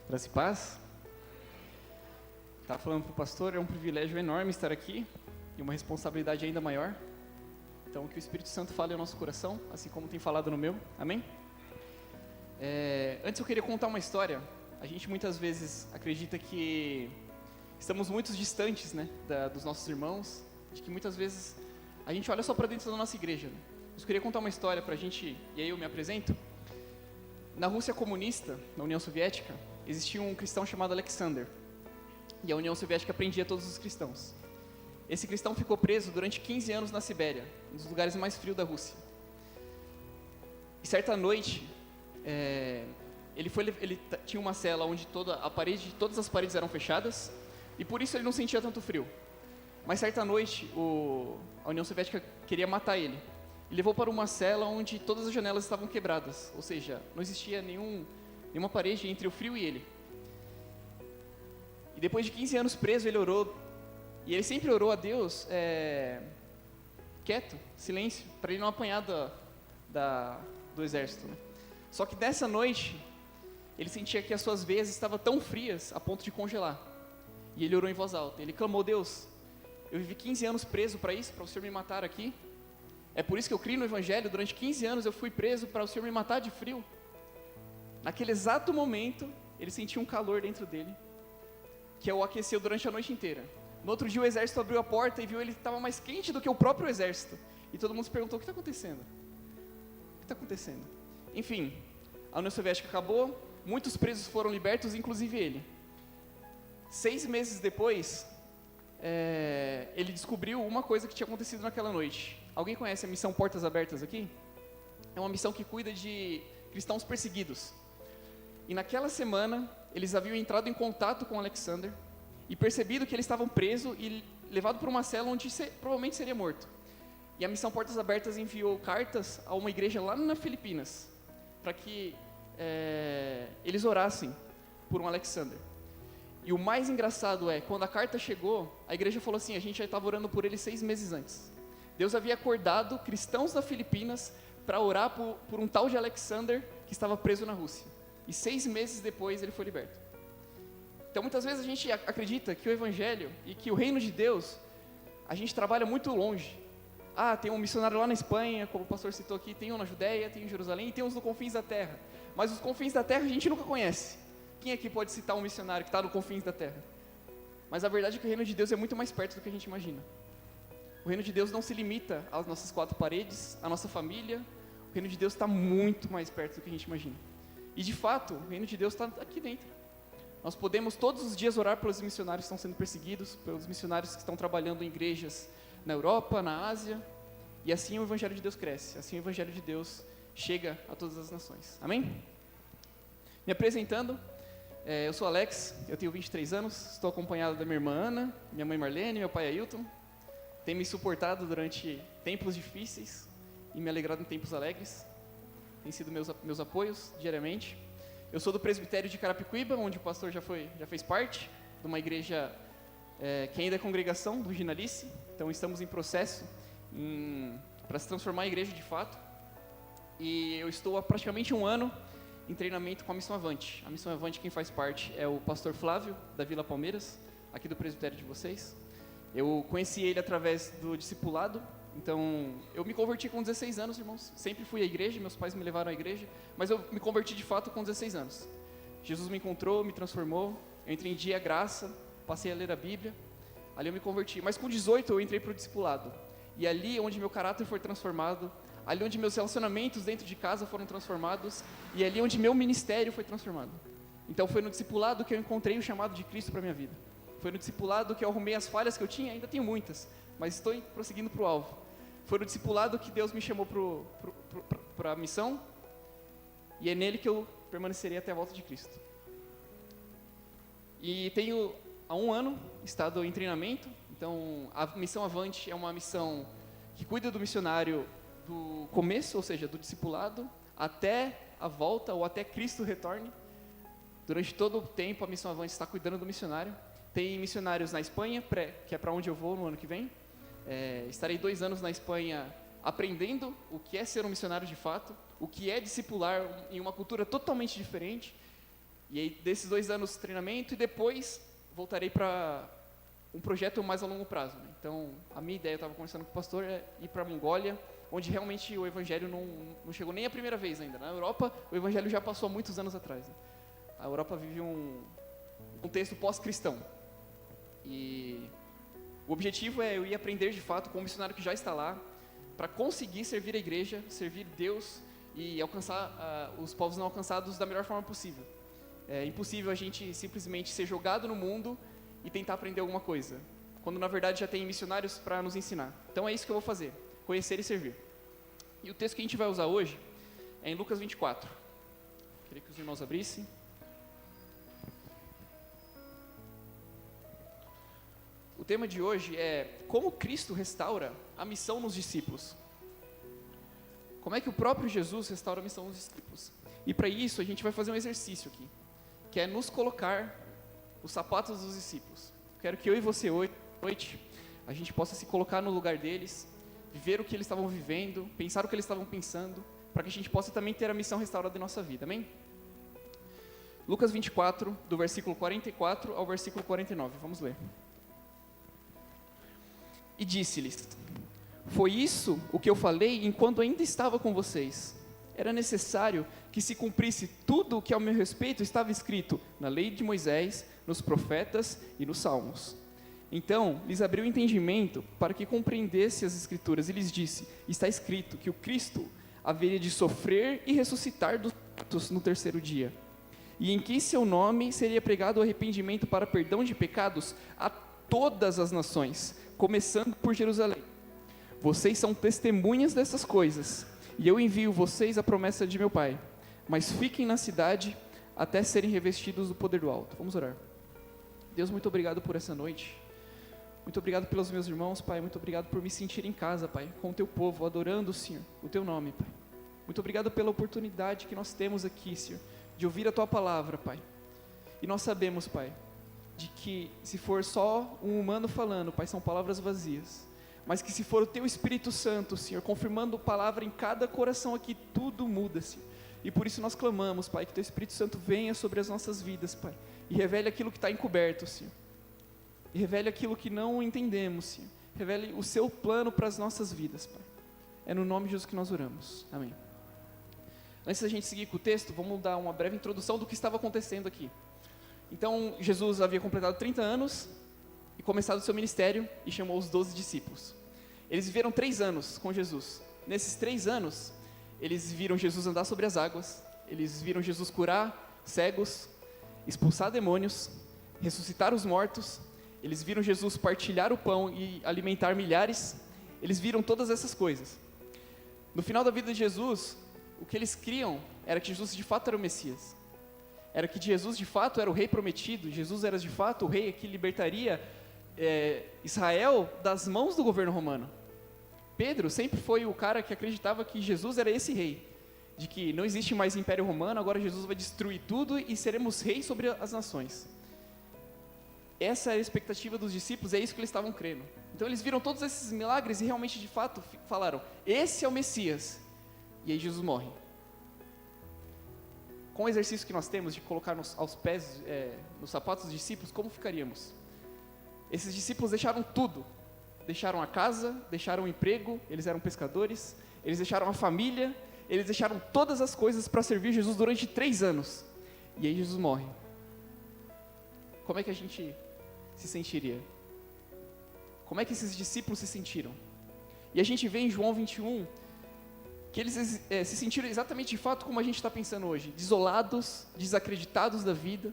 Graça e paz. Estava falando para o pastor, é um privilégio enorme estar aqui e uma responsabilidade ainda maior. Então, que o Espírito Santo fale ao nosso coração, assim como tem falado no meu. Amém? Antes eu queria contar uma história. A gente muitas vezes acredita que estamos muito distantes, né, dos nossos irmãos, de que muitas vezes a gente olha só para dentro da nossa igreja. Eu queria contar uma história para a gente, e aí eu me apresento. Na Rússia comunista, na União Soviética, existia um cristão chamado Alexander. E a União Soviética prendia todos os cristãos. Esse cristão ficou preso durante 15 anos na Sibéria, um dos lugares mais frios da Rússia. E certa noite, ele tinha uma cela onde todas as paredes eram fechadas, e por isso ele não sentia tanto frio. Mas certa noite, a União Soviética queria matar ele. E levou para uma cela onde todas as janelas estavam quebradas, ou seja, não existia nenhuma parede entre o frio e ele. E depois de 15 anos preso, ele orou, e ele sempre orou a Deus, quieto, silêncio, para ele não apanhar do exército, né? Só que dessa noite, ele sentia que as suas veias estavam tão frias a ponto de congelar. E ele orou em voz alta, ele clamou: Deus, eu vivi 15 anos preso para isso, para o Senhor me matar aqui. É por isso que eu criei no Evangelho. Durante 15 anos eu fui preso para o Senhor me matar de frio. Naquele exato momento, ele sentiu um calor dentro dele, que o aqueceu durante a noite inteira. No outro dia o exército abriu a porta e viu ele estava mais quente do que o próprio exército. E todo mundo se perguntou: o que está acontecendo? O que está acontecendo? Enfim, a União Soviética acabou, muitos presos foram libertos, inclusive ele. 6 meses depois, ele descobriu uma coisa que tinha acontecido naquela noite. Alguém conhece a missão Portas Abertas aqui? É uma missão que cuida de cristãos perseguidos. E naquela semana, eles haviam entrado em contato com Alexander e percebido que eles estavam presos e levado para uma cela onde provavelmente seria morto. E a missão Portas Abertas enviou cartas a uma igreja lá na Filipinas, para que eles orassem por um Alexander. E o mais engraçado quando a carta chegou, a igreja falou assim: a gente já estava orando por ele 6 meses antes. Deus havia acordado cristãos da Filipinas para orar por um tal de Alexander que estava preso na Rússia. E 6 meses depois ele foi liberto. Então muitas vezes a gente acredita que o Evangelho e que o reino de Deus, a gente trabalha muito longe. Tem um missionário lá na Espanha, como o pastor citou aqui, tem um na Judéia, tem um em Jerusalém, e tem uns no confins da terra. Mas os confins da terra a gente nunca conhece. Quem aqui pode citar um missionário que está no confins da terra? Mas a verdade é que o reino de Deus é muito mais perto do que a gente imagina. O reino de Deus não se limita às nossas 4 paredes, à nossa família. O reino de Deus está muito mais perto do que a gente imagina. E de fato, o reino de Deus está aqui dentro. Nós podemos todos os dias orar pelos missionários que estão sendo perseguidos, pelos missionários que estão trabalhando em igrejas na Europa, na Ásia. E assim o Evangelho de Deus cresce, assim o Evangelho de Deus chega a todas as nações. Amém? Me apresentando, eu sou Alex, eu tenho 23 anos, estou acompanhado da minha irmã Ana, minha mãe Marlene, meu pai Ailton. Tem me suportado durante tempos difíceis e me alegrado em tempos alegres. Tem sido meus apoios diariamente. Eu sou do presbitério de Carapicuíba, onde o pastor já fez parte, de uma igreja que ainda é congregação do Ginalice. Então estamos em processo para se transformar em igreja de fato. E eu estou há praticamente 1 ano em treinamento com a Missão Avante. A Missão Avante, quem faz parte é o pastor Flávio, da Vila Palmeiras, aqui do presbitério de vocês. Eu conheci ele através do discipulado. Então, eu me converti com 16 anos, irmãos. Sempre fui à igreja, meus pais me levaram à igreja, mas eu me converti de fato com 16 anos. Jesus me encontrou, me transformou, eu entendi a graça, passei a ler a Bíblia, ali eu me converti. Mas com 18 eu entrei para o discipulado. E ali onde meu caráter foi transformado, ali onde meus relacionamentos dentro de casa foram transformados, e ali onde meu ministério foi transformado. Então foi no discipulado que eu encontrei o chamado de Cristo para a minha vida. Foi no discipulado que eu arrumei as falhas que eu tinha, ainda tenho muitas, mas estou prosseguindo para o alvo. Foi no discipulado que Deus me chamou para a missão, e é nele que eu permanecerei até a volta de Cristo. E tenho há 1 ano estado em treinamento. Então a Missão Avante é uma missão que cuida do missionário do começo, ou seja, do discipulado, até a volta ou até Cristo retorne. Durante todo o tempo a Missão Avante está cuidando do missionário. Tem missionários na Espanha, que é para onde eu vou no ano que vem. Estarei 2 anos na Espanha aprendendo o que é ser um missionário de fato, o que é discipular em uma cultura totalmente diferente. E aí, desses 2 anos de treinamento, e depois voltarei para um projeto mais a longo prazo, né? Então, a minha ideia, eu estava conversando com o pastor, é ir para a Mongólia, onde realmente o evangelho não chegou nem a primeira vez ainda. Na Europa, o evangelho já passou há muitos anos atrás, né? A Europa vive um contexto pós-cristão. E o objetivo é eu ir aprender de fato com o missionário que já está lá, para conseguir servir a igreja, servir Deus e alcançar os povos não alcançados da melhor forma possível. É impossível a gente simplesmente ser jogado no mundo e tentar aprender alguma coisa, quando na verdade já tem missionários para nos ensinar. Então é isso que eu vou fazer, conhecer e servir. E o texto que a gente vai usar hoje é em Lucas 24. Queria que os irmãos abrissem. O tema de hoje é como Cristo restaura a missão nos discípulos. Como é que o próprio Jesus restaura a missão nos discípulos? E para isso a gente vai fazer um exercício aqui, que é nos colocar os sapatos dos discípulos. Quero que eu e você hoje, à noite, a gente possa se colocar no lugar deles, viver o que eles estavam vivendo, pensar o que eles estavam pensando, para que a gente possa também ter a missão restaurada em nossa vida, amém? Lucas 24, do versículo 44 ao versículo 49, vamos ler. E disse-lhes: foi isso o que eu falei enquanto ainda estava com vocês. Era necessário que se cumprisse tudo o que ao meu respeito estava escrito na lei de Moisés, nos profetas e nos salmos. Então lhes abriu o entendimento para que compreendesse as escrituras e lhes disse: está escrito que o Cristo haveria de sofrer e ressuscitar dos mortos no terceiro dia, e em que seu nome seria pregado o arrependimento para perdão de pecados a todas as nações, começando por Jerusalém. Vocês são testemunhas dessas coisas, e eu envio vocês a promessa de meu Pai, mas fiquem na cidade até serem revestidos do poder do alto. Vamos orar. Deus, muito obrigado por essa noite, muito obrigado pelos meus irmãos, Pai, muito obrigado por me sentir em casa, Pai, com o teu povo, adorando o Senhor, o teu nome, Pai. Muito obrigado pela oportunidade que nós temos aqui, Senhor, de ouvir a tua palavra, Pai. E nós sabemos, Pai, de que se for só um humano falando, Pai, são palavras vazias, mas que se for o teu Espírito Santo, Senhor, confirmando palavra em cada coração aqui, tudo muda, Senhor. E por isso nós clamamos, Pai, que teu Espírito Santo venha sobre as nossas vidas, Pai, e revele aquilo que está encoberto, Senhor, e revele aquilo que não entendemos, Senhor, revele o seu plano para as nossas vidas, Pai. É no nome de Jesus que nós oramos, amém. Antes da gente seguir com o texto, vamos dar uma breve introdução do que estava acontecendo aqui. Então, Jesus havia completado 30 anos e começado o seu ministério e chamou os 12 discípulos. Eles viveram 3 anos com Jesus. Nesses 3 anos, eles viram Jesus andar sobre as águas, eles viram Jesus curar cegos, expulsar demônios, ressuscitar os mortos, eles viram Jesus partilhar o pão e alimentar milhares, eles viram todas essas coisas. No final da vida de Jesus, o que eles criam era que Jesus de fato era o Messias. Era que Jesus de fato era o rei prometido, Jesus era de fato o rei que libertaria Israel das mãos do governo romano. Pedro sempre foi o cara que acreditava que Jesus era esse rei, de que não existe mais império romano, agora Jesus vai destruir tudo e seremos reis sobre as nações. Essa é a expectativa dos discípulos, é isso que eles estavam crendo. Então eles viram todos esses milagres e realmente de fato falaram: esse é o Messias. E aí Jesus morre. Com o exercício que nós temos de colocar aos pés, nos sapatos dos discípulos, como ficaríamos? Esses discípulos deixaram tudo, deixaram a casa, deixaram o emprego, eles eram pescadores, eles deixaram a família, eles deixaram todas as coisas para servir Jesus durante 3 anos, e aí Jesus morre. Como é que a gente se sentiria? Como é que esses discípulos se sentiram? E a gente vê em João 21, que eles se sentiram exatamente de fato como a gente está pensando hoje, desolados, desacreditados da vida.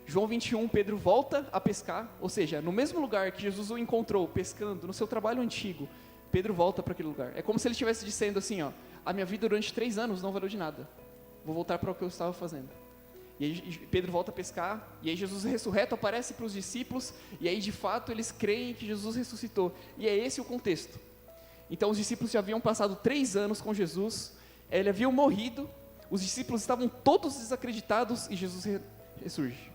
João 21, Pedro volta a pescar, ou seja, no mesmo lugar que Jesus o encontrou pescando, no seu trabalho antigo, Pedro volta para aquele lugar. É como se ele estivesse dizendo assim, ó: a minha vida durante 3 anos não valeu de nada, vou voltar para o que eu estava fazendo. E aí Pedro volta a pescar, e aí Jesus ressurreto aparece para os discípulos, e aí de fato eles creem que Jesus ressuscitou, e é esse o contexto. Então os discípulos já haviam passado 3 anos com Jesus, ele havia morrido, os discípulos estavam todos desacreditados, e Jesus ressurge.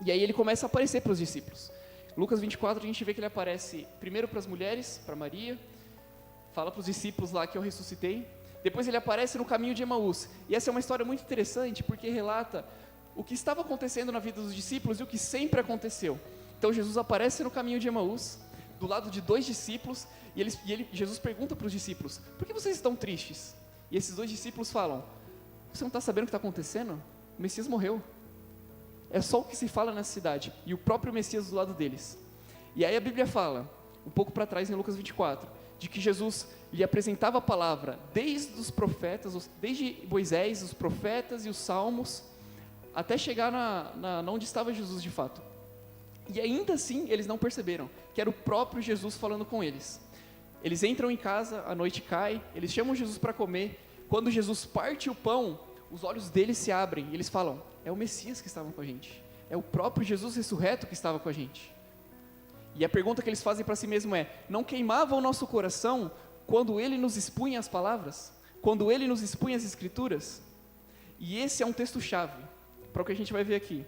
E aí ele começa a aparecer para os discípulos. Lucas 24, a gente vê que ele aparece primeiro para as mulheres, para Maria, fala para os discípulos lá que eu ressuscitei. Depois ele aparece no caminho de Emaús. E essa é uma história muito interessante, porque relata o que estava acontecendo na vida dos discípulos e o que sempre aconteceu. Então Jesus aparece no caminho de Emaús, do lado de 2 discípulos, Jesus pergunta para os discípulos: por que vocês estão tristes? E esses 2 discípulos falam: você não está sabendo o que está acontecendo? O Messias morreu. É só o que se fala nessa cidade, e o próprio Messias do lado deles. E aí a Bíblia fala, um pouco para trás em Lucas 24, de que Jesus lhe apresentava a palavra desde os profetas, desde Moisés, os profetas e os salmos, até chegar na onde estava Jesus de fato. E ainda assim eles não perceberam que era o próprio Jesus falando com eles. Eles entram em casa, a noite cai, eles chamam Jesus para comer. Quando Jesus parte o pão, os olhos deles se abrem e eles falam: é o Messias que estava com a gente, é o próprio Jesus ressurreto que estava com a gente. E a pergunta que eles fazem para si mesmo é: não queimava o nosso coração quando Ele nos expunha as palavras? Quando Ele nos expunha as Escrituras? E esse é um texto-chave para o que a gente vai ver aqui.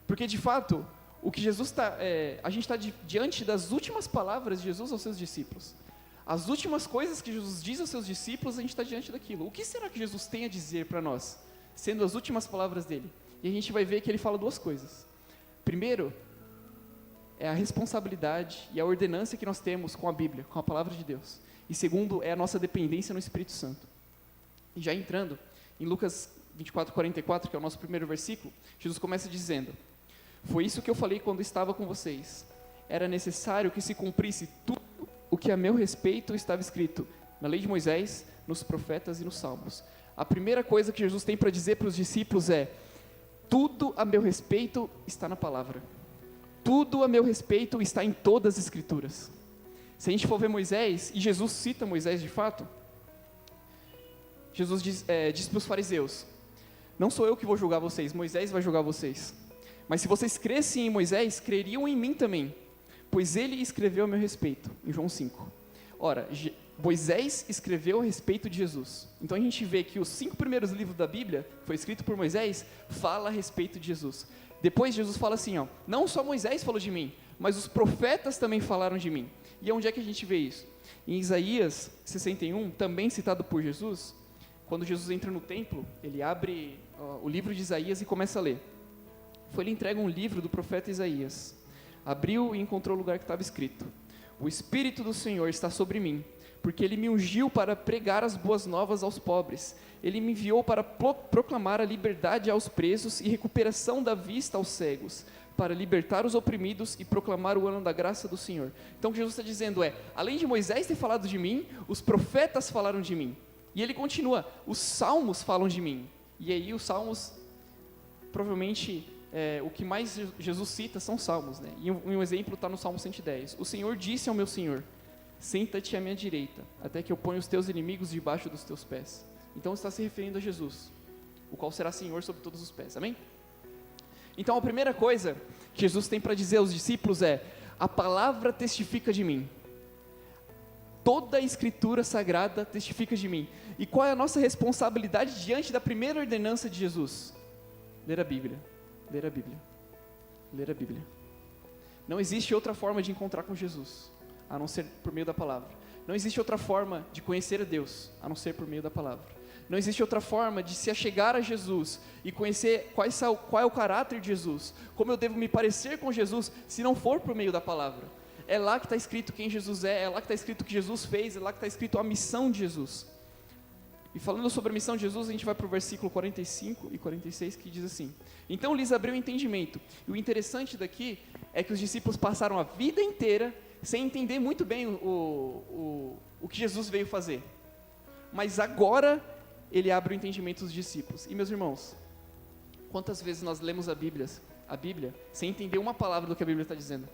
Porque de fato, o que Jesus a gente está diante das últimas palavras de Jesus aos seus discípulos. As últimas coisas que Jesus diz aos seus discípulos, a gente está diante daquilo. O que será que Jesus tem a dizer para nós, sendo as últimas palavras dele? E a gente vai ver que ele fala 2 coisas. Primeiro, é a responsabilidade e a ordenança que nós temos com a Bíblia, com a palavra de Deus. E segundo, é a nossa dependência no Espírito Santo. E já entrando em Lucas 24:44, que é o nosso primeiro versículo, Jesus começa dizendo: foi isso que eu falei quando estava com vocês. Era necessário que se cumprisse tudo o que a meu respeito estava escrito na lei de Moisés, nos profetas e nos salmos. A primeira coisa que Jesus tem para dizer para os discípulos é: tudo a meu respeito está na palavra. Tudo a meu respeito está em todas as Escrituras. Se a gente for ver Moisés, e Jesus cita Moisés de fato, Jesus diz para os fariseus: não sou eu que vou julgar vocês, Moisés vai julgar vocês. Mas se vocês crescem em Moisés, creriam em mim também, pois ele escreveu a meu respeito, em João 5. Ora, Moisés escreveu a respeito de Jesus. Então a gente vê que os 5 primeiros livros da Bíblia, foi escrito por Moisés, fala a respeito de Jesus. Depois Jesus fala assim, não só Moisés falou de mim, mas os profetas também falaram de mim. E onde é que a gente vê isso? Em Isaías 61, também citado por Jesus, quando Jesus entra no templo, ele abre o livro de Isaías e começa a ler. Foi-lhe entregue um livro do profeta Isaías. Abriu e encontrou o lugar que estava escrito: o Espírito do Senhor está sobre mim, porque Ele me ungiu para pregar as boas novas aos pobres. Ele me enviou para proclamar a liberdade aos presos e recuperação da vista aos cegos, para libertar os oprimidos e proclamar o ano da graça do Senhor. Então o que Jesus está dizendo é: além de Moisés ter falado de mim, os profetas falaram de mim. E ele continua: os salmos falam de mim. E aí os salmos, provavelmente, o que mais Jesus cita são salmos, né? E um exemplo está no Salmo 110. O Senhor disse ao meu Senhor: senta-te à minha direita, até que eu ponha os teus inimigos debaixo dos teus pés. Então está se referindo a Jesus, o qual será Senhor sobre todos os pés, amém? Então a primeira coisa que Jesus tem para dizer aos discípulos é: a palavra testifica de mim. Toda a Escritura Sagrada testifica de mim. E qual é a nossa responsabilidade diante da primeira ordenança de Jesus? Ler a Bíblia. Ler a Bíblia. Ler a Bíblia. Não existe outra forma de encontrar com Jesus, a não ser por meio da palavra. Não existe outra forma de conhecer a Deus, a não ser por meio da palavra. Não existe outra forma de se achegar a Jesus e conhecer qual é o caráter de Jesus, como eu devo me parecer com Jesus, se não for por meio da palavra. É lá que está escrito quem Jesus é lá que está escrito o que Jesus fez, é lá que está escrito a missão de Jesus. E falando sobre a missão de Jesus, a gente vai para o versículo 45 e 46, que diz assim: então lhes abriu o entendimento. E o interessante daqui é que os discípulos passaram a vida inteira sem entender muito bem o que Jesus veio fazer. Mas agora ele abre o entendimento dos discípulos. E meus irmãos, quantas vezes nós lemos a Bíblia sem entender uma palavra do que a Bíblia está dizendo?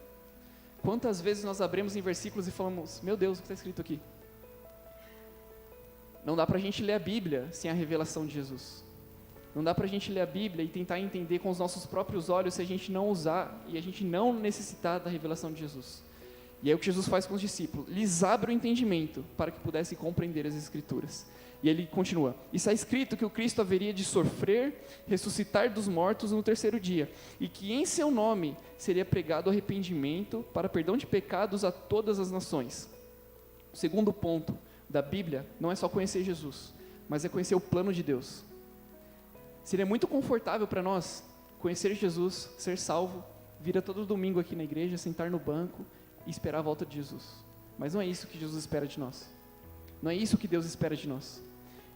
Quantas vezes nós abrimos em versículos e falamos: meu Deus, o que está escrito aqui? Não dá para a gente ler a Bíblia sem a revelação de Jesus. Não dá para a gente ler a Bíblia e tentar entender com os nossos próprios olhos se a gente não usar e a gente não necessitar da revelação de Jesus. E aí o que Jesus faz com os discípulos? Lhes abre o entendimento para que pudessem compreender as Escrituras. E ele continua: e está escrito que o Cristo haveria de sofrer, ressuscitar dos mortos no terceiro dia, e que em seu nome seria pregado arrependimento para perdão de pecados a todas as nações. O segundo ponto da Bíblia não é só conhecer Jesus, mas é conhecer o plano de Deus. Seria muito confortável para nós conhecer Jesus, ser salvo, vir a todo domingo aqui na igreja, sentar no banco e esperar a volta de Jesus. Mas não é isso que Jesus espera de nós. Não é isso que Deus espera de nós.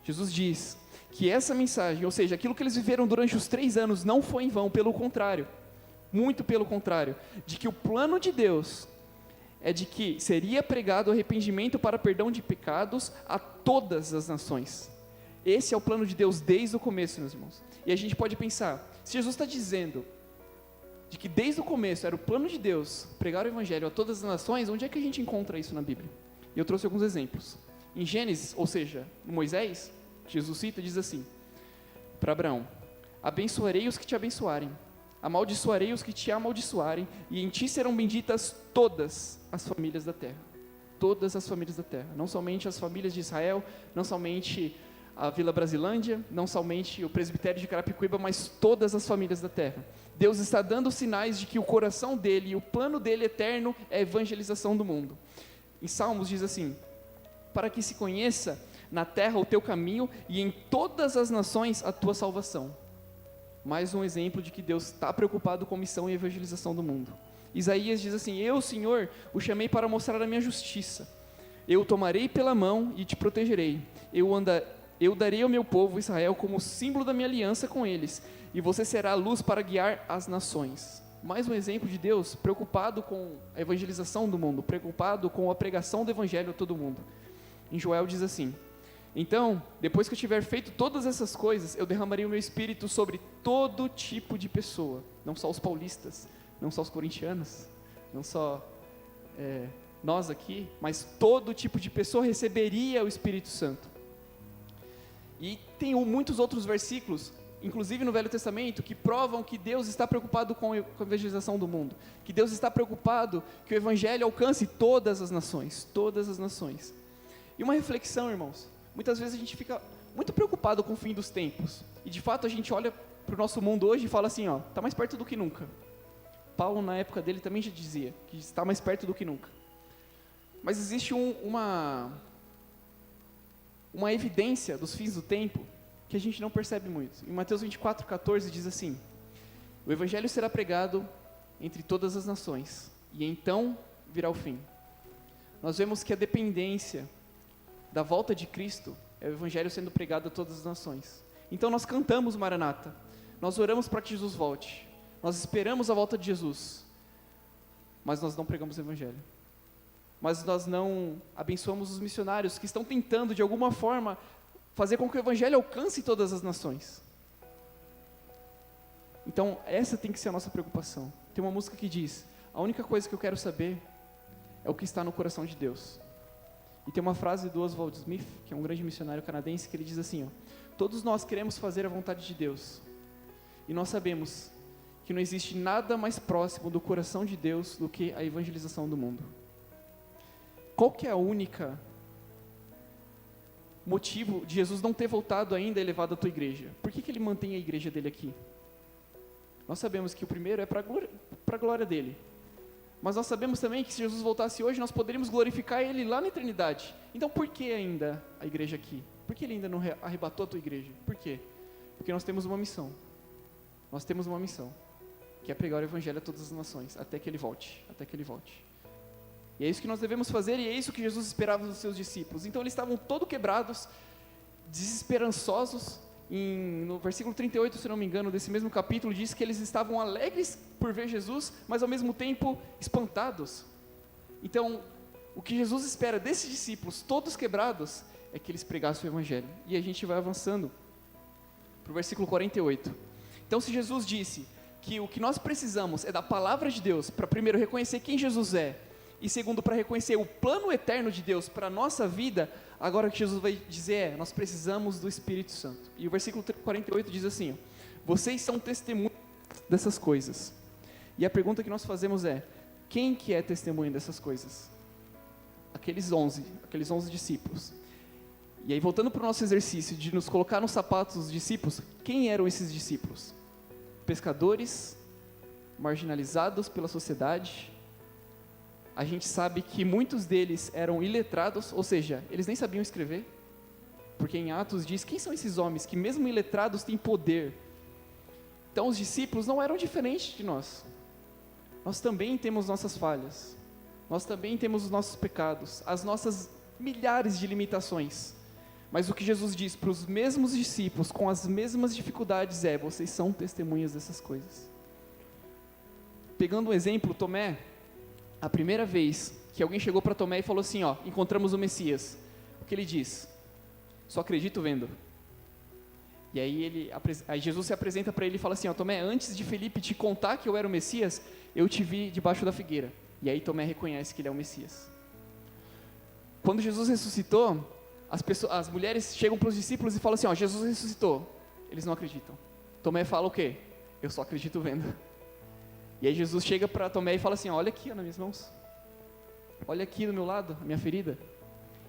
Jesus diz que essa mensagem, ou seja, aquilo que eles viveram durante os 3 anos não foi em vão, pelo contrário, muito pelo contrário, de que o plano de Deus é de que seria pregado arrependimento para perdão de pecados a todas as nações. Esse é o plano de Deus desde o começo, meus irmãos. E a gente pode pensar, se Jesus está dizendo de que desde o começo era o plano de Deus pregar o evangelho a todas as nações, onde é que a gente encontra isso na Bíblia? E eu trouxe alguns exemplos. Em Gênesis, ou seja, em Moisés, Jesus cita, diz assim, para Abraão: abençoarei os que te abençoarem, amaldiçoarei os que te amaldiçoarem, e em ti serão benditas todas as famílias da terra. Todas as famílias da terra, não somente as famílias de Israel, não somente a Vila Brasilândia, não somente o presbitério de Carapicuíba, mas todas as famílias da terra. Deus está dando sinais de que o coração dele e o plano dele eterno é a evangelização do mundo. Em Salmos diz assim: para que se conheça na terra o teu caminho e em todas as nações a tua salvação. Mais um exemplo de que Deus está preocupado com missão e evangelização do mundo. Isaías diz assim: eu, Senhor, o chamei para mostrar a minha justiça. Eu o tomarei pela mão e te protegerei. Eu darei ao meu povo Israel como símbolo da minha aliança com eles, e você será a luz para guiar as nações. Mais um exemplo de Deus preocupado com a evangelização do mundo, preocupado com a pregação do evangelho a todo mundo. Em Joel diz assim: então, depois que eu tiver feito todas essas coisas, eu derramarei o meu espírito sobre todo tipo de pessoa, não só os paulistas, não só os corintianos, não só nós aqui, mas todo tipo de pessoa receberia o Espírito Santo. E tem muitos outros versículos, inclusive no Velho Testamento, que provam que Deus está preocupado com a evangelização do mundo, que Deus está preocupado que o evangelho alcance todas as nações, todas as nações. E uma reflexão, irmãos, muitas vezes a gente fica muito preocupado com o fim dos tempos, e de fato a gente olha para o nosso mundo hoje e fala assim, está mais perto do que nunca. Paulo na época dele também já dizia que está mais perto do que nunca. Mas existe uma evidência dos fins do tempo que a gente não percebe muito. Em Mateus 24:14 diz assim: o evangelho será pregado entre todas as nações, e então virá o fim. Nós vemos que a dependência da volta de Cristo é o evangelho sendo pregado a todas as nações. Então nós cantamos Maranata, nós oramos para que Jesus volte, nós esperamos a volta de Jesus, mas nós não pregamos o evangelho. Mas nós não abençoamos os missionários que estão tentando, de alguma forma, fazer com que o evangelho alcance todas as nações. Então, essa tem que ser a nossa preocupação. Tem uma música que diz: a única coisa que eu quero saber é o que está no coração de Deus. E tem uma frase do Oswald Smith, que é um grande missionário canadense, que ele diz assim, todos nós queremos fazer a vontade de Deus, e nós sabemos que não existe nada mais próximo do coração de Deus do que a evangelização do mundo. Qual que é a única motivo de Jesus não ter voltado ainda e levado a tua igreja? Por que ele mantém a igreja dele aqui? Nós sabemos que o primeiro é para a glória dele. Mas nós sabemos também que se Jesus voltasse hoje, nós poderíamos glorificar ele lá na eternidade. Então por que ainda a igreja aqui? Por que ele ainda não arrebatou a tua igreja? Por quê? Porque nós temos uma missão. Nós temos uma missão, que é pregar o evangelho a todas as nações, até que ele volte, até que ele volte. E é isso que nós devemos fazer, e é isso que Jesus esperava dos seus discípulos. Então eles estavam todos quebrados, desesperançosos. No versículo 38, se não me engano, desse mesmo capítulo, diz que eles estavam alegres por ver Jesus, mas ao mesmo tempo espantados. Então, o que Jesus espera desses discípulos, todos quebrados, é que eles pregassem o evangelho. E a gente vai avançando para o versículo 48. Então, se Jesus disse que o que nós precisamos é da palavra de Deus, para primeiro reconhecer quem Jesus é, e segundo, para reconhecer o plano eterno de Deus para a nossa vida, agora o que Jesus vai dizer nós precisamos do Espírito Santo. E o versículo 48 diz assim, vocês são testemunhas dessas coisas. E a pergunta que nós fazemos é, quem que é testemunha dessas coisas? Aqueles 11 discípulos. E aí, voltando para o nosso exercício de nos colocar nos sapatos dos discípulos, quem eram esses discípulos? Pescadores, marginalizados pela sociedade. A gente sabe que muitos deles eram iletrados, ou seja, eles nem sabiam escrever. porque em Atos diz, quem são esses homens que mesmo iletrados têm poder? Então os discípulos não eram diferentes de nós. Nós também temos nossas falhas, nós também temos os nossos pecados, as nossas milhares de limitações. Mas o que Jesus diz para os mesmos discípulos, com as mesmas dificuldades, é: vocês são testemunhas dessas coisas. Pegando um exemplo, Tomé, a primeira vez que alguém chegou para Tomé e falou assim, ó, encontramos o Messias, o que ele diz? Só acredito vendo. E aí, aí Jesus se apresenta para ele e fala assim, ó, Tomé, antes de Felipe te contar que eu era o Messias, eu te vi debaixo da figueira. E aí Tomé reconhece que ele é o Messias. Quando Jesus ressuscitou, as mulheres chegam para os discípulos e falam assim, ó, Jesus ressuscitou. Eles não acreditam. Tomé fala o quê? Eu só acredito vendo. E aí Jesus chega para Tomé e fala assim, ó, olha aqui ó, nas minhas mãos. Olha aqui do meu lado, a minha ferida.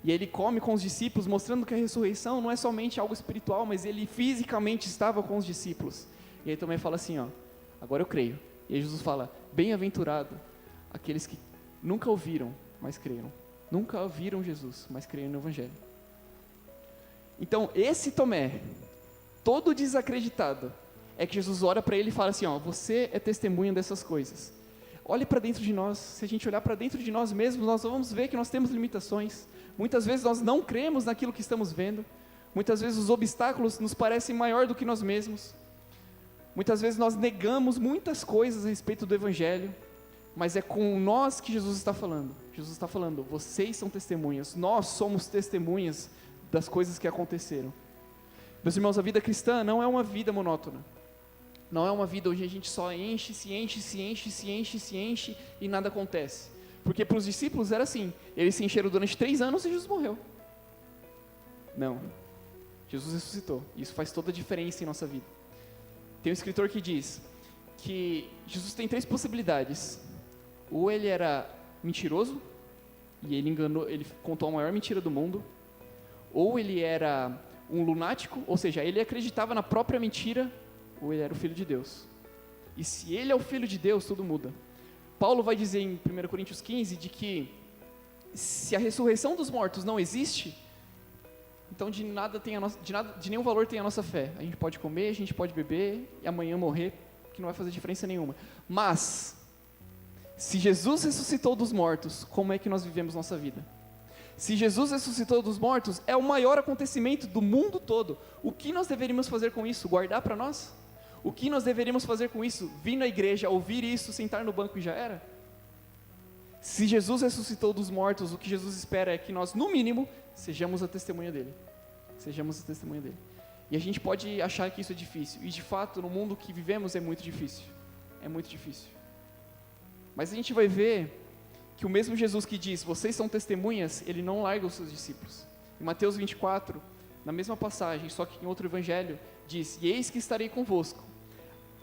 E aí ele come com os discípulos, mostrando que a ressurreição não é somente algo espiritual, mas ele fisicamente estava com os discípulos. E aí Tomé fala assim, ó, agora eu creio. E aí Jesus fala, bem-aventurado aqueles que nunca ouviram, mas creram. Nunca ouviram Jesus, mas creram no Evangelho. Então, esse Tomé, todo desacreditado, é que Jesus olha para ele e fala assim, ó, você é testemunha dessas coisas. Olhe para dentro de nós. Se a gente olhar para dentro de nós mesmos, nós vamos ver que nós temos limitações. Muitas vezes nós não cremos naquilo que estamos vendo. Muitas vezes os obstáculos nos parecem maior do que nós mesmos. Muitas vezes nós negamos muitas coisas a respeito do Evangelho. Mas é com nós que Jesus está falando. Jesus está falando, vocês são testemunhas. Nós somos testemunhas das coisas que aconteceram. Meus irmãos, a vida cristã não é uma vida monótona. Não é uma vida onde a gente só enche, se enche, se enche, se enche, se enche e nada acontece. Porque para os discípulos era assim, eles se encheram durante 3 anos e Jesus morreu. Não, Jesus ressuscitou. Isso faz toda a diferença em nossa vida. Tem um escritor que diz que Jesus tem 3 possibilidades. Ou ele era mentiroso, e ele contou a maior mentira do mundo. Ou ele era um lunático, ou seja, ele acreditava na própria mentira, ou ele era o Filho de Deus. E se ele é o Filho de Deus, tudo muda. Paulo vai dizer em 1 Coríntios 15, de que se a ressurreição dos mortos não existe, então de nenhum valor tem a nossa fé. A gente pode comer, a gente pode beber, e amanhã morrer, que não vai fazer diferença nenhuma. Mas, se Jesus ressuscitou dos mortos, como é que nós vivemos nossa vida? Se Jesus ressuscitou dos mortos, é o maior acontecimento do mundo todo. O que nós deveríamos fazer com isso? Guardar para nós? O que nós deveríamos fazer com isso? Vir na igreja, ouvir isso, sentar no banco e já era? Se Jesus ressuscitou dos mortos, o que Jesus espera é que nós, no mínimo, sejamos a testemunha dele. Sejamos a testemunha dele. E a gente pode achar que isso é difícil. E de fato, no mundo que vivemos é muito difícil. É muito difícil. Mas a gente vai ver que o mesmo Jesus que diz, vocês são testemunhas, ele não larga os seus discípulos. Em Mateus 24, na mesma passagem, só que em outro evangelho, diz, e eis que estarei convosco,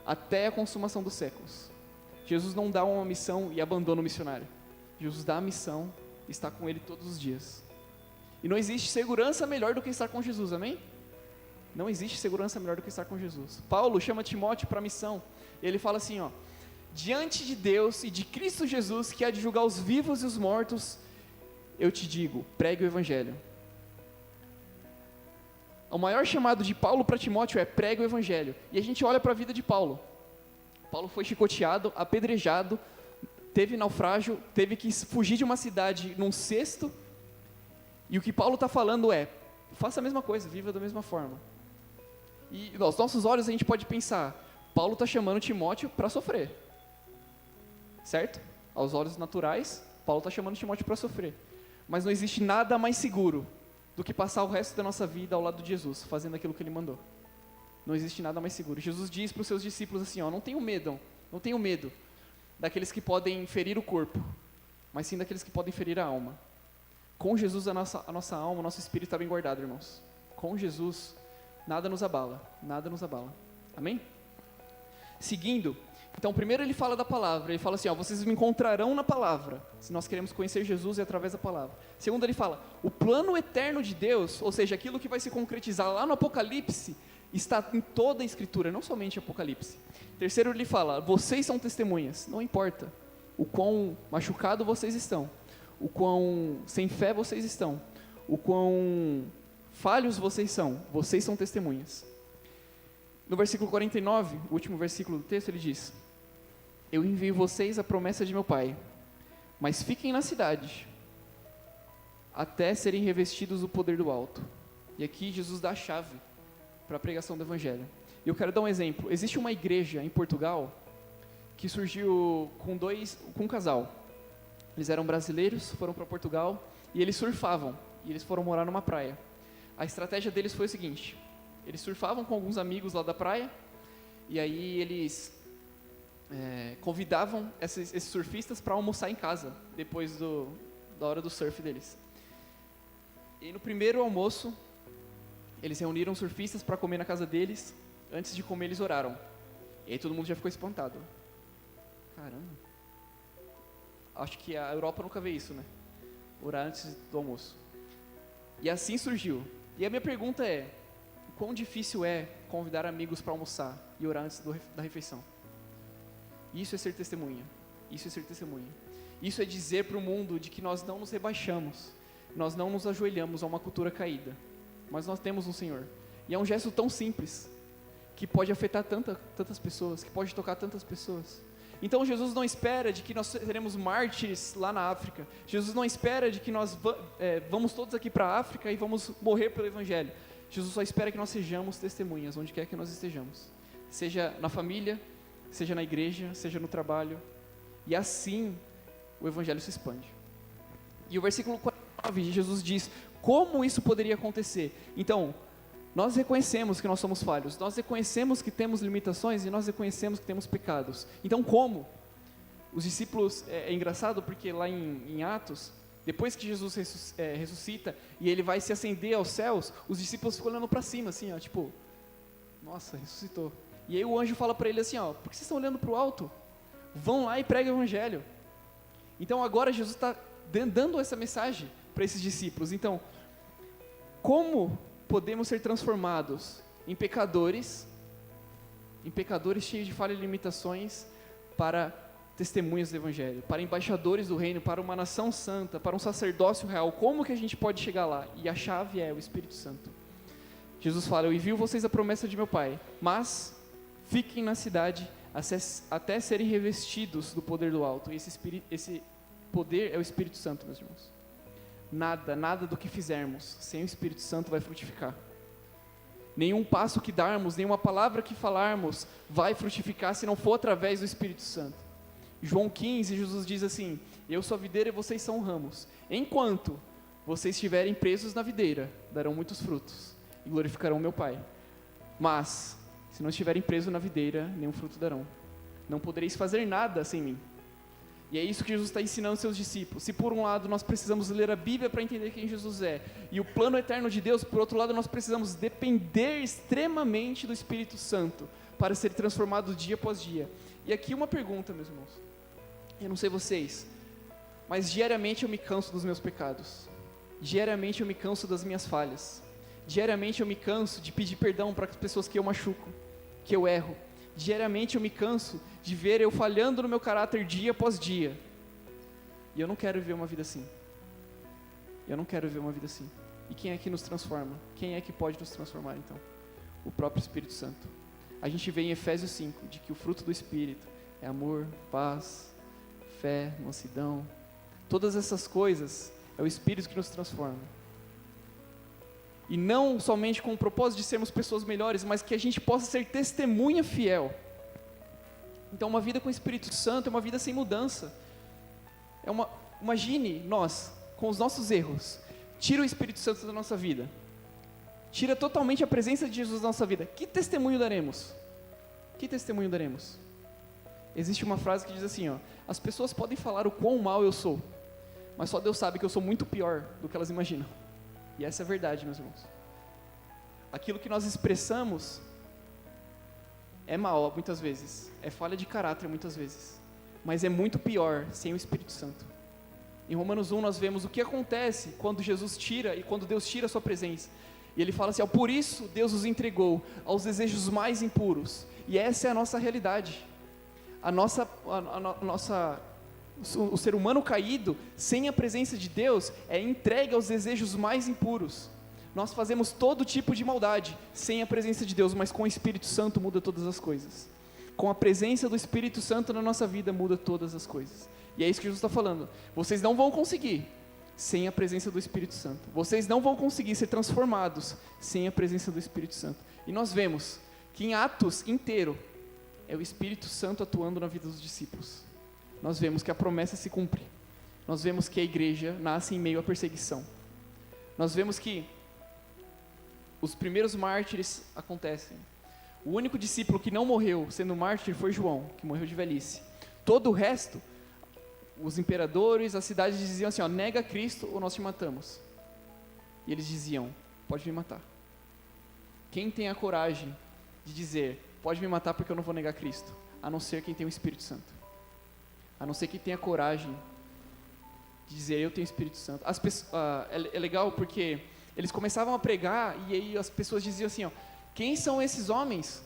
até a consumação dos séculos. Jesus não dá uma missão e abandona o missionário. Jesus dá a missão e está com ele todos os dias. E não existe segurança melhor do que estar com Jesus, amém? Não existe segurança melhor do que estar com Jesus. Paulo chama Timóteo para a missão, e ele fala assim, ó, diante de Deus e de Cristo Jesus, que há de julgar os vivos e os mortos, eu te digo, pregue o Evangelho. O maior chamado de Paulo para Timóteo é pregue o Evangelho. E a gente olha para a vida de Paulo. Paulo foi chicoteado, apedrejado, teve naufrágio, teve que fugir de uma cidade num cesto. E o que Paulo está falando é, faça a mesma coisa, viva da mesma forma. E aos nossos olhos a gente pode pensar, Paulo está chamando Timóteo para sofrer. Certo? Aos olhos naturais, Paulo está chamando Timóteo para sofrer. Mas não existe nada mais seguro do que passar o resto da nossa vida ao lado de Jesus, fazendo aquilo que ele mandou. Não existe nada mais seguro. Jesus diz para os seus discípulos assim, ó, não tenham medo daqueles que podem ferir o corpo, mas sim daqueles que podem ferir a alma. Com Jesus a nossa alma, o nosso espírito está bem guardado, irmãos. Com Jesus, nada nos abala. Amém? Seguindo, então primeiro ele fala da palavra, ele fala assim, ó, vocês me encontrarão na palavra, se nós queremos conhecer Jesus é através da palavra. Segundo ele fala, o plano eterno de Deus, ou seja, aquilo que vai se concretizar lá no Apocalipse, está em toda a Escritura, não somente Apocalipse. Terceiro ele fala, vocês são testemunhas, não importa o quão machucado vocês estão, o quão sem fé vocês estão, o quão falhos vocês são testemunhas. No versículo 49, o último versículo do texto, ele diz: eu envio vocês a promessa de meu Pai, mas fiquem na cidade, até serem revestidos do poder do alto. E aqui Jesus dá a chave para a pregação do Evangelho. E eu quero dar um exemplo. Existe uma igreja em Portugal que surgiu com um casal. Eles eram brasileiros, foram para Portugal e eles surfavam. E eles foram morar numa praia. A estratégia deles foi o seguinte: eles surfavam com alguns amigos lá da praia, e aí eles convidavam esses surfistas para almoçar em casa, depois da hora do surf deles. E no primeiro almoço, eles reuniram surfistas para comer na casa deles. Antes de comer, eles oraram. E aí todo mundo já ficou espantado. Caramba. Acho que a Europa nunca vê isso, né? Orar antes do almoço. E assim surgiu. E a minha pergunta é: quão difícil é convidar amigos para almoçar e orar antes da refeição? Isso é ser testemunha. Isso é ser testemunha. Isso é dizer para o mundo de que nós não nos rebaixamos, nós não nos ajoelhamos a uma cultura caída, mas nós temos um Senhor. E é um gesto tão simples, que pode afetar tantas pessoas, que pode tocar tantas pessoas. Então Jesus não espera de que nós seremos mártires lá na África. Jesus não espera de que nós vamos todos aqui para a África e vamos morrer pelo Evangelho. Jesus só espera que nós sejamos testemunhas, onde quer que nós estejamos. Seja na família, seja na igreja, seja no trabalho. E assim o Evangelho se expande. E o versículo 49, Jesus diz como isso poderia acontecer. Então, nós reconhecemos que nós somos falhos, nós reconhecemos que temos limitações e nós reconhecemos que temos pecados. Então, como? Os discípulos, é engraçado porque lá em Atos, depois que Jesus ressuscita e ele vai se ascender aos céus, os discípulos ficam olhando para cima, assim, ó, tipo, nossa, ressuscitou. E aí o anjo fala para ele assim, ó, por que vocês estão olhando para o alto? Vão lá e preguem o Evangelho. Então agora Jesus está dando essa mensagem para esses discípulos. Então, como podemos ser transformados em pecadores cheios de falhas e limitações, para testemunhas do Evangelho, para embaixadores do reino, para uma nação santa, para um sacerdócio real? Como que a gente pode chegar lá? E a chave é o Espírito Santo. Jesus fala: eu envio vocês a promessa de meu Pai, mas fiquem na cidade até serem revestidos do poder do alto. E esse poder é o Espírito Santo, meus irmãos. Nada do que fizermos sem o Espírito Santo vai frutificar. Nenhum passo que darmos, nenhuma palavra que falarmos vai frutificar se não for através do Espírito Santo. João 15, Jesus diz assim: eu sou a videira e vocês são ramos. Enquanto vocês estiverem presos na videira, darão muitos frutos e glorificarão meu Pai. Mas, se não estiverem presos na videira, nenhum fruto darão. Não podereis fazer nada sem mim. E é isso que Jesus está ensinando aos seus discípulos. Se por um lado nós precisamos ler a Bíblia para entender quem Jesus é, e o plano eterno de Deus, por outro lado nós precisamos depender extremamente do Espírito Santo para ser transformado dia após dia. E aqui uma pergunta, meus irmãos. Eu não sei vocês, mas diariamente eu me canso dos meus pecados. Diariamente eu me canso das minhas falhas. Diariamente eu me canso de pedir perdão para as pessoas que eu machuco, que eu erro. Diariamente eu me canso de ver eu falhando no meu caráter dia após dia. E eu não quero viver uma vida assim. Eu não quero viver uma vida assim. E quem é que nos transforma? Quem é que pode nos transformar então? O próprio Espírito Santo. A gente vê em Efésios 5, de que o fruto do Espírito é amor, paz, fé, mansidão. Todas essas coisas é o Espírito que nos transforma. E não somente com o propósito de sermos pessoas melhores, mas que a gente possa ser testemunha fiel. Então, uma vida com o Espírito Santo é uma vida sem mudança. Imagine nós, com os nossos erros, tira o Espírito Santo da nossa vida, tira totalmente a presença de Jesus da nossa vida. Que testemunho daremos? Que testemunho daremos? Existe uma frase que diz assim, ó: as pessoas podem falar o quão mal eu sou, mas só Deus sabe que eu sou muito pior do que elas imaginam. E essa é a verdade, meus irmãos. Aquilo que nós expressamos é mal muitas vezes, é falha de caráter muitas vezes, mas é muito pior sem o Espírito Santo. Em Romanos 1 nós vemos o que acontece quando Jesus tira e quando Deus tira a sua presença. E ele fala assim, ó: por isso Deus os entregou aos desejos mais impuros. E essa é a nossa realidade. O ser humano caído, sem a presença de Deus, é entregue aos desejos mais impuros. Nós fazemos todo tipo de maldade sem a presença de Deus, mas com o Espírito Santo muda todas as coisas. Com a presença do Espírito Santo na nossa vida muda todas as coisas. E é isso que Jesus está falando. Vocês não vão conseguir sem a presença do Espírito Santo. Vocês não vão conseguir ser transformados sem a presença do Espírito Santo. E nós vemos que em Atos inteiro é o Espírito Santo atuando na vida dos discípulos. Nós vemos que a promessa se cumpre. Nós vemos que a igreja nasce em meio à perseguição. Nós vemos que os primeiros mártires acontecem. O único discípulo que não morreu sendo mártir foi João, que morreu de velhice. Todo o resto, os imperadores, as cidades diziam assim, nega Cristo ou nós te matamos. E eles diziam, pode me matar. Quem tem a coragem de dizer, pode me matar porque eu não vou negar Cristo? A não ser quem tem o Espírito Santo. A não ser quem tem a coragem de dizer, eu tenho o Espírito Santo. É legal porque eles começavam a pregar e aí as pessoas diziam assim, quem são esses homens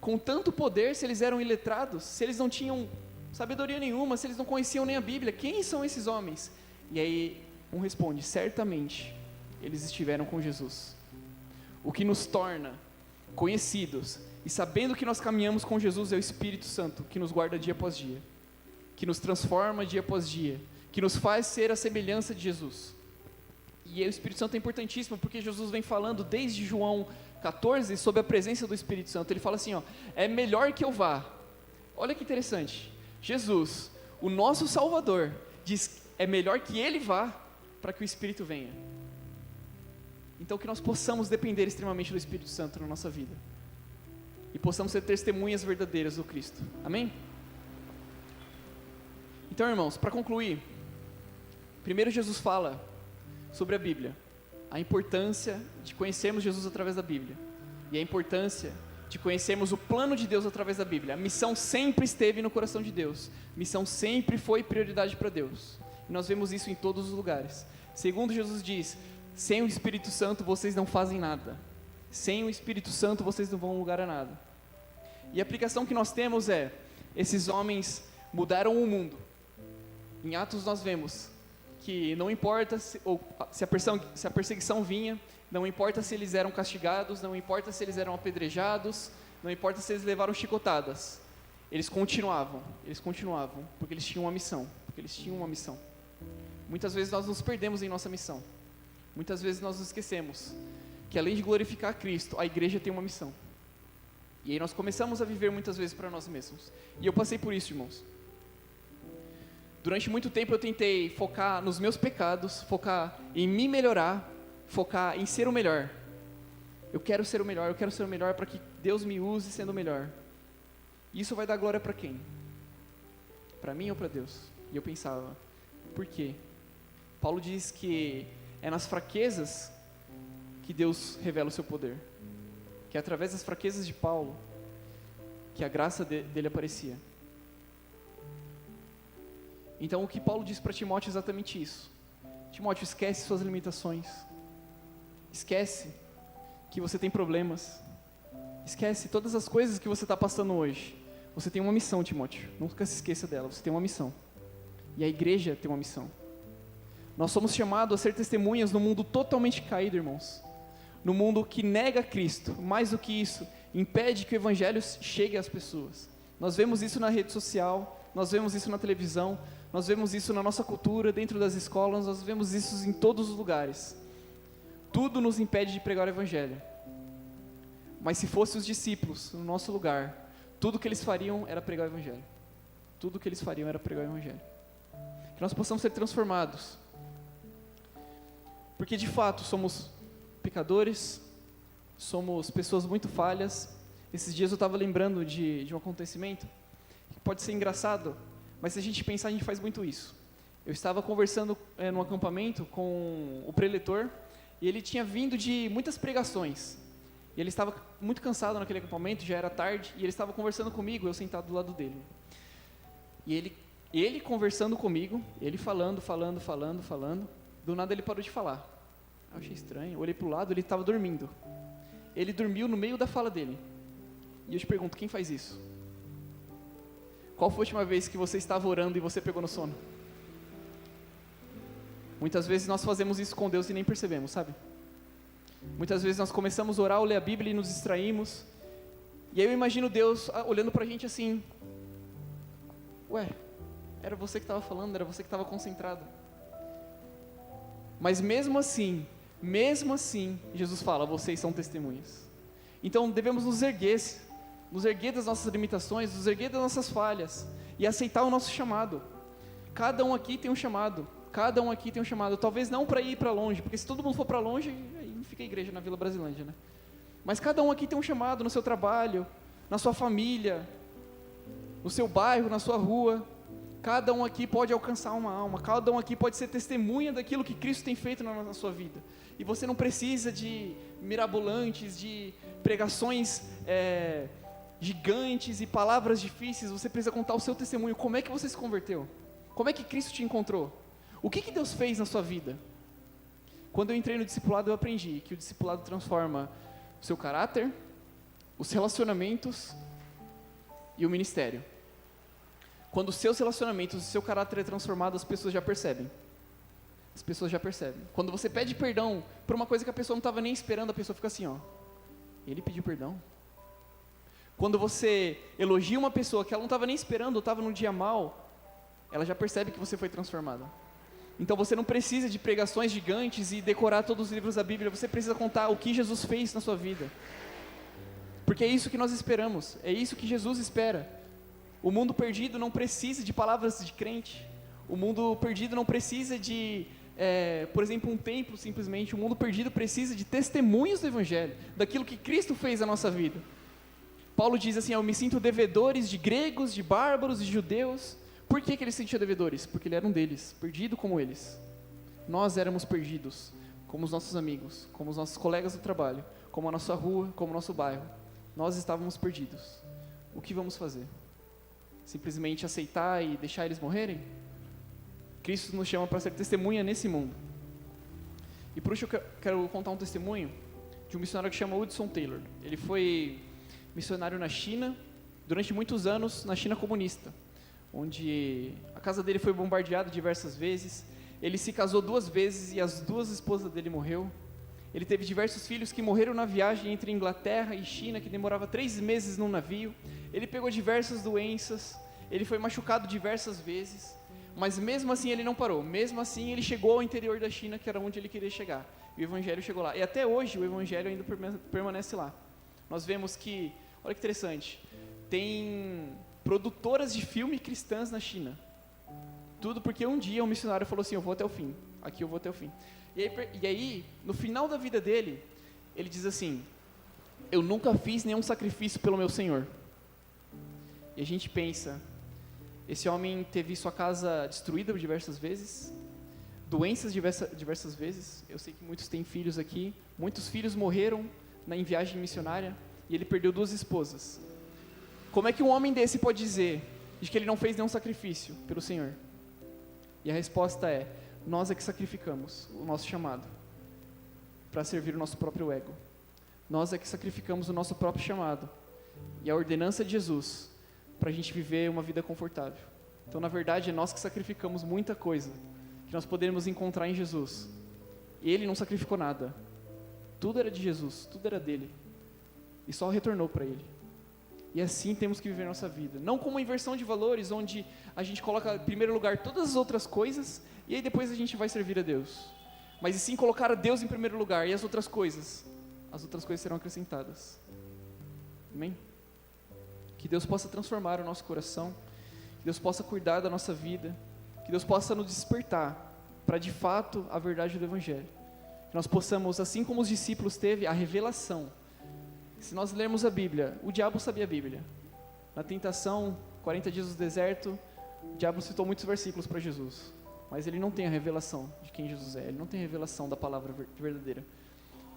com tanto poder se eles eram iletrados, se eles não tinham sabedoria nenhuma, se eles não conheciam nem a Bíblia, quem são esses homens? E aí um responde, certamente eles estiveram com Jesus. O que nos torna conhecidos e sabendo que nós caminhamos com Jesus é o Espírito Santo, que nos guarda dia após dia, que nos transforma dia após dia, que nos faz ser a semelhança de Jesus. E aí o Espírito Santo é importantíssimo, porque Jesus vem falando desde João 14 sobre a presença do Espírito Santo. Ele fala assim, é melhor que eu vá. Olha que interessante, Jesus, o nosso Salvador, diz é melhor que Ele vá para que o Espírito venha. Então que nós possamos depender extremamente do Espírito Santo na nossa vida e possamos ser testemunhas verdadeiras do Cristo, amém? Então, irmãos, para concluir, primeiro Jesus fala sobre a Bíblia, a importância de conhecermos Jesus através da Bíblia e a importância de conhecermos o plano de Deus através da Bíblia. A missão sempre esteve no coração de Deus, a missão sempre foi prioridade para Deus, e nós vemos isso em todos os lugares. Segundo, Jesus diz, sem o Espírito Santo vocês não fazem nada, sem o Espírito Santo vocês não vão a lugar a nada. E a aplicação que nós temos é, esses homens mudaram o mundo. Em Atos nós vemos que não importa se a perseguição vinha, não importa se eles eram castigados, não importa se eles eram apedrejados, não importa se eles levaram chicotadas, eles continuavam, porque eles tinham uma missão, Muitas vezes nós nos perdemos em nossa missão, muitas vezes nós nos esquecemos que além de glorificar Cristo, a igreja tem uma missão, e aí nós começamos a viver muitas vezes para nós mesmos, e eu passei por isso, irmãos. Durante muito tempo eu tentei focar nos meus pecados, focar em me melhorar, focar em ser o melhor. Eu quero ser o melhor para que Deus me use sendo o melhor. Isso vai dar glória para quem? Para mim ou para Deus? E eu pensava, por quê? Paulo diz que é nas fraquezas que Deus revela o seu poder. Que é através das fraquezas de Paulo que a graça dele aparecia. Então o que Paulo diz para Timóteo é exatamente isso. Timóteo, esquece suas limitações. Esquece que você tem problemas. Esquece todas as coisas que você está passando hoje. Você tem uma missão, Timóteo. Nunca se esqueça dela. Você tem uma missão. E a igreja tem uma missão. Nós somos chamados a ser testemunhas no mundo totalmente caído, irmãos. No mundo que nega Cristo. Mais do que isso, impede que o evangelho chegue às pessoas. Nós vemos isso na rede social. Nós vemos isso na televisão. Nós vemos isso na nossa cultura, dentro das escolas. Nós vemos isso em todos os lugares. Tudo nos impede de pregar o evangelho. Mas se fossem os discípulos no nosso lugar, tudo que eles fariam era pregar o evangelho. Tudo que eles fariam era pregar o evangelho. Que nós possamos ser transformados. Porque de fato somos pecadores, somos pessoas muito falhas. Esses dias eu estava lembrando de um acontecimento que pode ser engraçado, mas se a gente pensar, a gente faz muito isso. Eu estava conversando num acampamento com o preletor, e ele tinha vindo de muitas pregações. E ele estava muito cansado naquele acampamento, já era tarde, e ele estava conversando comigo, eu sentado do lado dele. E ele conversando comigo, ele falando, do nada ele parou de falar. Eu achei estranho, eu olhei para o lado, ele estava dormindo. Ele dormiu no meio da fala dele. E eu te pergunto, quem faz isso? Qual foi a última vez que você estava orando e você pegou no sono? Muitas vezes nós fazemos isso com Deus e nem percebemos, sabe? Muitas vezes nós começamos a orar ou ler a Bíblia e nos distraímos. E aí eu imagino Deus olhando pra gente assim: ué, era você que estava falando, era você que estava concentrado. Mas mesmo assim, Jesus fala: vocês são testemunhas. Então devemos nos erguer das nossas limitações, nos erguer das nossas falhas e aceitar o nosso chamado. Cada um aqui tem um chamado. Talvez não para ir para longe, porque se todo mundo for para longe, aí não fica igreja na Vila Brasilândia, né? Mas cada um aqui tem um chamado no seu trabalho, na sua família, no seu bairro, na sua rua. Cada um aqui pode alcançar uma alma, cada um aqui pode ser testemunha daquilo que Cristo tem feito na sua vida. E você não precisa de mirabolantes, de pregações gigantes e palavras difíceis. Você precisa contar o seu testemunho. Como é que você se converteu? Como é que Cristo te encontrou? O que Deus fez na sua vida? Quando eu entrei no discipulado, eu aprendi que o discipulado transforma o seu caráter, os relacionamentos e o ministério. Quando os seus relacionamentos, o seu caráter é transformado, as pessoas já percebem. Quando você pede perdão por uma coisa que a pessoa não estava nem esperando, a pessoa fica assim, ó: ele pediu perdão? Quando você elogia uma pessoa que ela não estava nem esperando, ou estava num dia mal, ela já percebe que você foi transformado. Então você não precisa de pregações gigantes e decorar todos os livros da Bíblia, você precisa contar o que Jesus fez na sua vida. Porque é isso que nós esperamos, é isso que Jesus espera. O mundo perdido não precisa de palavras de crente. O mundo perdido não precisa de, por exemplo, um templo simplesmente. O mundo perdido precisa de testemunhos do Evangelho, daquilo que Cristo fez na nossa vida. Paulo diz assim: eu me sinto devedores de gregos, de bárbaros, de judeus. Por que ele se sentia devedores? Porque ele era um deles, perdido como eles. Nós éramos perdidos, como os nossos amigos, como os nossos colegas do trabalho, como a nossa rua, como o nosso bairro. Nós estávamos perdidos. O que vamos fazer? Simplesmente aceitar e deixar eles morrerem? Cristo nos chama para ser testemunha nesse mundo. E por isso eu quero contar um testemunho de um missionário que chama Hudson Taylor. Ele foi missionário na China, durante muitos anos, na China comunista, onde a casa dele foi bombardeada diversas vezes. Ele se casou 2 vezes e as 2 esposas dele morreram. Ele teve diversos filhos que morreram na viagem entre Inglaterra e China, que demorava 3 meses num navio. Ele pegou diversas doenças, ele foi machucado diversas vezes, mas mesmo assim ele não parou. Mesmo assim ele chegou ao interior da China, que era onde ele queria chegar. E o Evangelho chegou lá. E até hoje o Evangelho ainda permanece lá. Nós vemos que, olha que interessante, tem produtoras de filme cristãs na China. Tudo porque um dia um missionário falou assim: eu vou até o fim, aqui eu vou até o fim. E aí, no final da vida dele, ele diz assim: eu nunca fiz nenhum sacrifício pelo meu Senhor. E a gente pensa, esse homem teve sua casa destruída diversas vezes, doenças diversas vezes. Eu sei que muitos têm filhos aqui, muitos filhos morreram em viagem missionária, e ele perdeu 2 esposas. Como é que um homem desse pode dizer de que ele não fez nenhum sacrifício pelo Senhor? E a resposta é: nós é que sacrificamos o nosso chamado para servir o nosso próprio ego. Nós é que sacrificamos o nosso próprio chamado e a ordenança de Jesus para a gente viver uma vida confortável. Então, na verdade, é nós que sacrificamos muita coisa que nós podemos encontrar em Jesus. Ele não sacrificou nada. Tudo era de Jesus, tudo era dele. E só retornou para ele. E assim temos que viver nossa vida. Não como uma inversão de valores, onde a gente coloca em primeiro lugar todas as outras coisas, e aí depois a gente vai servir a Deus. Mas e sim colocar a Deus em primeiro lugar, e as outras coisas serão acrescentadas. Amém? Que Deus possa transformar o nosso coração, que Deus possa cuidar da nossa vida, que Deus possa nos despertar para de fato a verdade do Evangelho. Que nós possamos, assim como os discípulos teve a revelação. Se nós lermos a Bíblia, o diabo sabia a Bíblia. Na tentação, 40 dias no deserto, o diabo citou muitos versículos para Jesus, mas ele não tem a revelação de quem Jesus é, ele não tem a revelação da palavra verdadeira.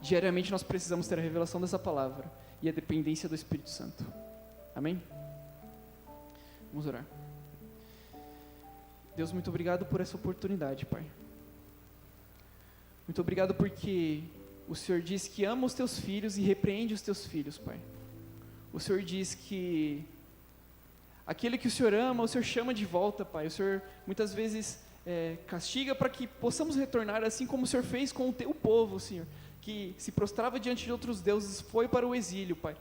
Diariamente nós precisamos ter a revelação dessa palavra e a dependência do Espírito Santo. Amém? Vamos orar. Deus, muito obrigado por essa oportunidade, Pai. Muito obrigado porque o Senhor diz que ama os teus filhos e repreende os teus filhos, Pai. O Senhor diz que aquele que o Senhor ama, o Senhor chama de volta, Pai. O Senhor muitas vezes castiga para que possamos retornar, assim como o Senhor fez com o teu povo, Senhor, que se prostrava diante de outros deuses, foi para o exílio, Pai,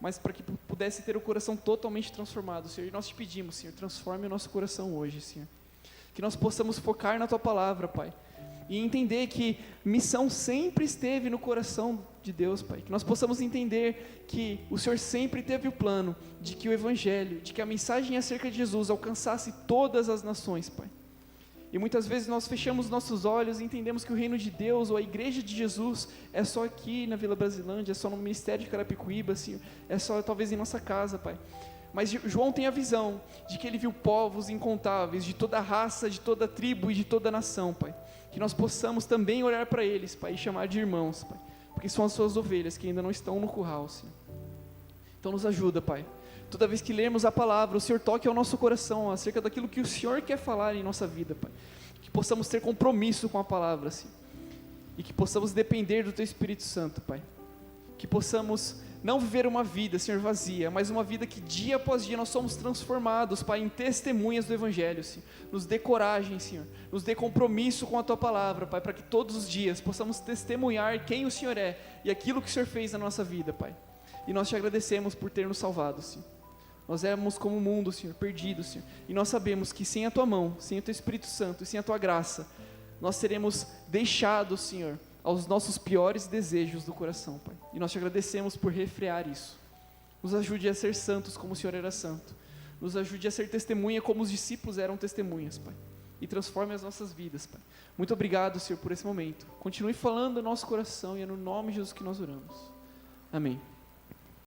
mas para que pudesse ter o coração totalmente transformado, Senhor. E nós te pedimos, Senhor, transforme o nosso coração hoje, Senhor. Que nós possamos focar na Tua Palavra, Pai, e entender que missão sempre esteve no coração de Deus, Pai. Que nós possamos entender que o Senhor sempre teve o plano de que o Evangelho, de que a mensagem acerca de Jesus alcançasse todas as nações, Pai. E muitas vezes nós fechamos nossos olhos e entendemos que o reino de Deus, ou a igreja de Jesus, é só aqui na Vila Brasilândia, é só no ministério de Carapicuíba, assim, é só talvez em nossa casa, Pai. Mas João tem a visão de que ele viu povos incontáveis, de toda raça, de toda tribo e de toda nação, Pai. Que nós possamos também olhar para eles, Pai, e chamar de irmãos, Pai, porque são as suas ovelhas que ainda não estão no curral, Senhor. Então nos ajuda, Pai. Toda vez que lermos a palavra, o Senhor toque ao nosso coração acerca daquilo que o Senhor quer falar em nossa vida, Pai. Que possamos ter compromisso com a palavra, Senhor. E que possamos depender do Teu Espírito Santo, Pai. Que possamos não viver uma vida, Senhor, vazia, mas uma vida que dia após dia nós somos transformados, Pai, em testemunhas do Evangelho, Senhor. Nos dê coragem, Senhor. Nos dê compromisso com a Tua palavra, Pai, para que todos os dias possamos testemunhar quem o Senhor é e aquilo que o Senhor fez na nossa vida, Pai. E nós te agradecemos por ter nos salvado, Senhor. Nós éramos como o mundo, Senhor, perdidos, Senhor. E nós sabemos que sem a Tua mão, sem o Teu Espírito Santo e sem a Tua graça, nós seremos deixados, Senhor, aos nossos piores desejos do coração, Pai. E nós te agradecemos por refrear isso. Nos ajude a ser santos como o Senhor era santo. Nos ajude a ser testemunha como os discípulos eram testemunhas, Pai. E transforme as nossas vidas, Pai. Muito obrigado, Senhor, por esse momento. Continue falando no nosso coração e é no nome de Jesus que nós oramos. Amém.